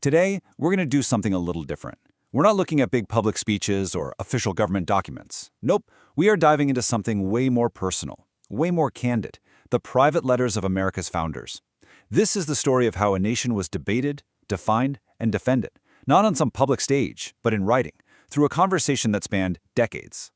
Today, we're going to do something a little different. We're not looking at big public speeches or official government documents. Nope, we are diving into something way more personal, way more candid, the private letters of America's founders. This is the story of how a nation was debated, defined, and defended, not on some public stage, but in writing, through a conversation that spanned decades.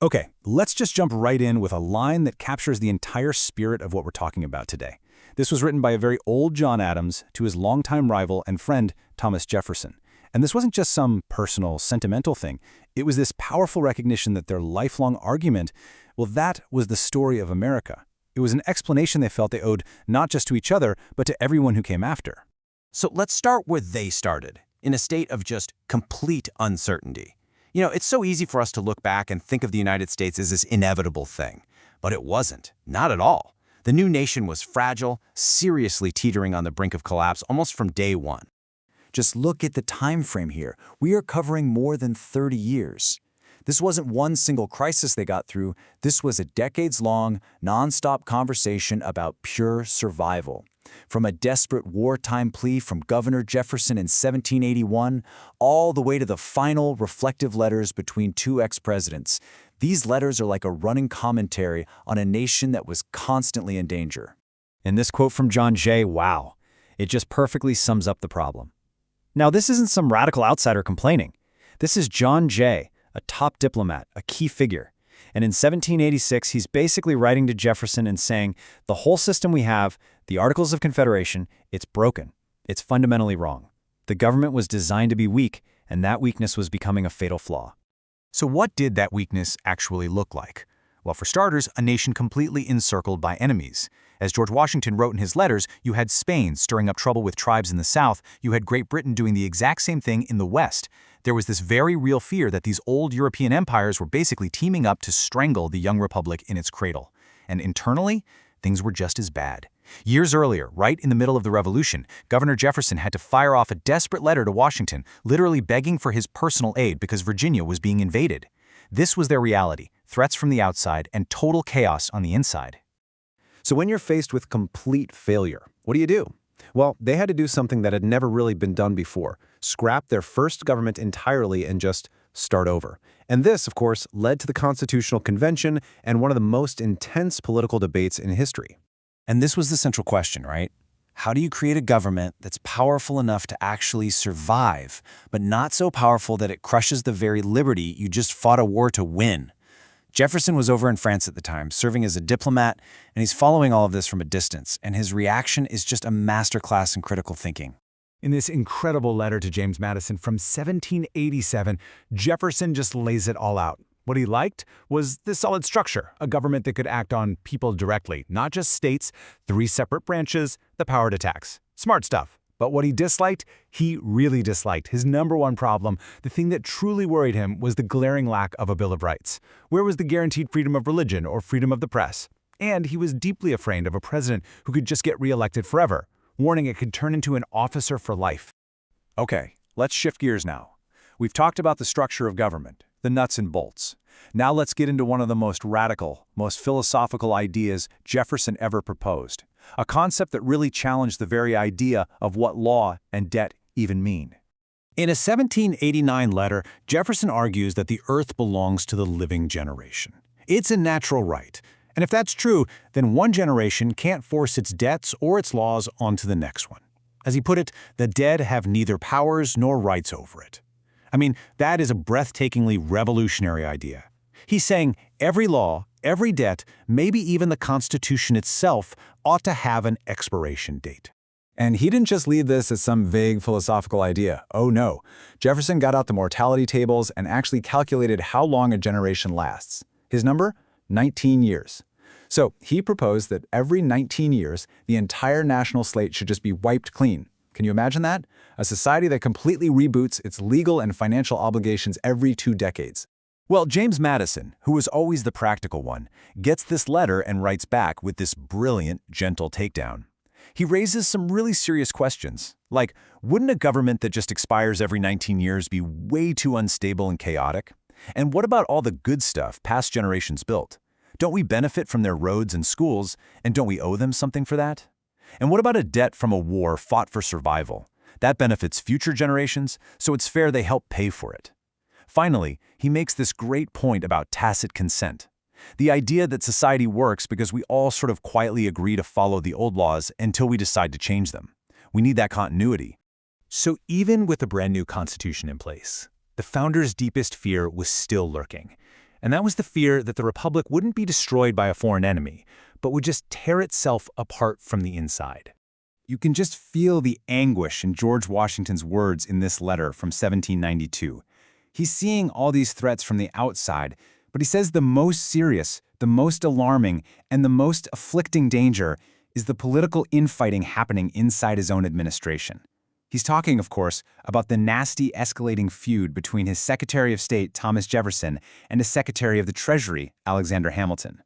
Okay, let's just jump right in with a line that captures the entire spirit of what we're talking about today. This was written by a very old John Adams to his longtime rival and friend, Thomas Jefferson. And this wasn't just some personal, sentimental thing. It was this powerful recognition that their lifelong argument, well, that was the story of America. It was an explanation they felt they owed not just to each other, but to everyone who came after. So let's start where they started, in a state of just complete uncertainty. You know, it's so easy for us to look back and think of the United States as this inevitable thing. But it wasn't. Not at all. The new nation was fragile, seriously teetering on the brink of collapse almost from day one. Just look at the time frame here. We are covering more than 30 years. This wasn't one single crisis they got through. This was a decades-long, non-stop conversation about pure survival. From a desperate wartime plea from Governor Jefferson in 1781, all the way to the final reflective letters between two ex-presidents. These letters are like a running commentary on a nation that was constantly in danger. And this quote from John Jay, wow, it just perfectly sums up the problem. Now, this isn't some radical outsider complaining. This is John Jay, a top diplomat, a key figure. And in 1786, he's basically writing to Jefferson and saying, the whole system we have, the Articles of Confederation, it's broken. It's fundamentally wrong. The government was designed to be weak, and that weakness was becoming a fatal flaw. So what did that weakness actually look like? Well, for starters, a nation completely encircled by enemies. As George Washington wrote in his letters, you had Spain stirring up trouble with tribes in the South, you had Great Britain doing the exact same thing in the West. There was this very real fear that these old European empires were basically teaming up to strangle the young republic in its cradle. And internally, things were just as bad. Years earlier, right in the middle of the Revolution, Governor Jefferson had to fire off a desperate letter to Washington, literally begging for his personal aid because Virginia was being invaded. This was their reality, threats from the outside and total chaos on the inside. So when you're faced with complete failure, what do you do? Well, they had to do something that had never really been done before, scrap their first government entirely and just start over. And this, of course, led to the Constitutional Convention and one of the most intense political debates in history. And this was the central question, right? How do you create a government that's powerful enough to actually survive, but not so powerful that it crushes the very liberty you just fought a war to win? Jefferson was over in France at the time, serving as a diplomat, and he's following all of this from a distance, and his reaction is just a masterclass in critical thinking. In this incredible letter to James Madison from 1787, Jefferson just lays it all out. What he liked was this solid structure, a government that could act on people directly, not just states, 3 separate branches, the power to tax. Smart stuff. But what he disliked, he really disliked. His number one problem, the thing that truly worried him, was the glaring lack of a Bill of Rights. Where was the guaranteed freedom of religion or freedom of the press? And he was deeply afraid of a president who could just get reelected forever, warning it could turn into an officer for life. Okay, let's shift gears now. We've talked about the structure of government, the nuts and bolts. Now let's get into one of the most radical, most philosophical ideas Jefferson ever proposed. A concept that really challenged the very idea of what law and debt even mean. In a 1789 letter, Jefferson argues that the earth belongs to the living generation. It's a natural right. And if that's true, then one generation can't force its debts or its laws onto the next one. As he put it, the dead have neither powers nor rights over it. I mean, that is a breathtakingly revolutionary idea. He's saying every law, every debt, maybe even the Constitution itself, ought to have an expiration date. And he didn't just leave this as some vague philosophical idea. Oh no. Jefferson got out the mortality tables and actually calculated how long a generation lasts. His number? 19 years. So he proposed that every 19 years, the entire national slate should just be wiped clean. Can you imagine that? A society that completely reboots its legal and financial obligations every 2 decades. Well, James Madison, who was always the practical one, gets this letter and writes back with this brilliant, gentle takedown. He raises some really serious questions, like, wouldn't a government that just expires every 19 years be way too unstable and chaotic? And what about all the good stuff past generations built? Don't we benefit from their roads and schools, and don't we owe them something for that? And what about a debt from a war fought for survival? That benefits future generations, so it's fair they help pay for it. Finally, he makes this great point about tacit consent. The idea that society works because we all sort of quietly agree to follow the old laws until we decide to change them. We need that continuity. So even with a brand new constitution in place, the founders' deepest fear was still lurking. And that was the fear that the republic wouldn't be destroyed by a foreign enemy, but would just tear itself apart from the inside. You can just feel the anguish in George Washington's words in this letter from 1792. He's seeing all these threats from the outside, but he says the most serious, the most alarming, and the most afflicting danger is the political infighting happening inside his own administration. He's talking, of course, about the nasty escalating feud between his Secretary of State, Thomas Jefferson, and his Secretary of the Treasury, Alexander Hamilton.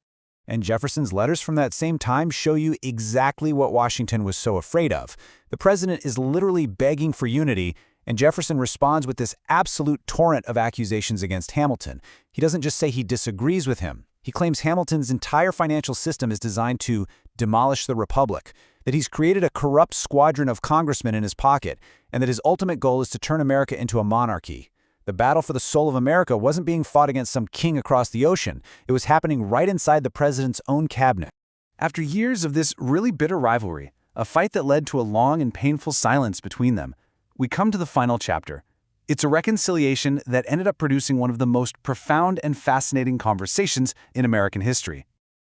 And Jefferson's letters from that same time show you exactly what Washington was so afraid of. The president is literally begging for unity, and Jefferson responds with this absolute torrent of accusations against Hamilton. He doesn't just say he disagrees with him. He claims Hamilton's entire financial system is designed to demolish the republic, that he's created a corrupt squadron of congressmen in his pocket, and that his ultimate goal is to turn America into a monarchy. The battle for the soul of America wasn't being fought against some king across the ocean. It was happening right inside the president's own cabinet. After years of this really bitter rivalry, a fight that led to a long and painful silence between them, we come to the final chapter. It's a reconciliation that ended up producing one of the most profound and fascinating conversations in American history.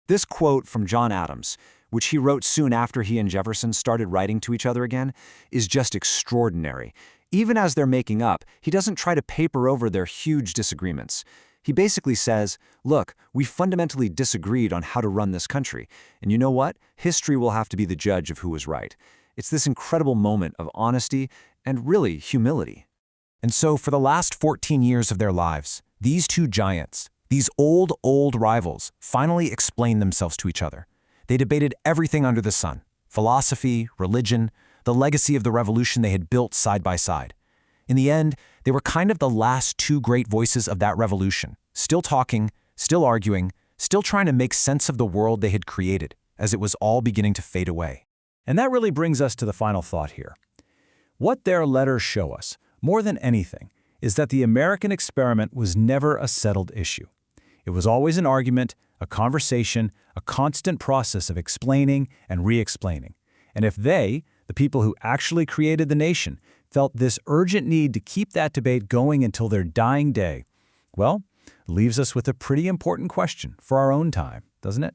This quote from John Adams, which he wrote soon after he and Jefferson started writing to each other again, is just extraordinary. Even as they're making up, he doesn't try to paper over their huge disagreements. He basically says, look, we fundamentally disagreed on how to run this country, and you know what? History will have to be the judge of who was right. It's this incredible moment of honesty and really humility. And so for the last 14 years of their lives, these two giants, these old rivals, finally explained themselves to each other. They debated everything under the sun: philosophy, religion, the legacy of the revolution they had built side by side. In the end, they were kind of the last two great voices of that revolution, still talking, still arguing, still trying to make sense of the world they had created as it was all beginning to fade away. And that really brings us to the final thought here. What their letters show us, more than anything, is that the American experiment was never a settled issue. It was always an argument, a conversation, a constant process of explaining and re-explaining. And if they, the people who actually created the nation, felt this urgent need to keep that debate going until their dying day, well, leaves us with a pretty important question for our own time, doesn't it?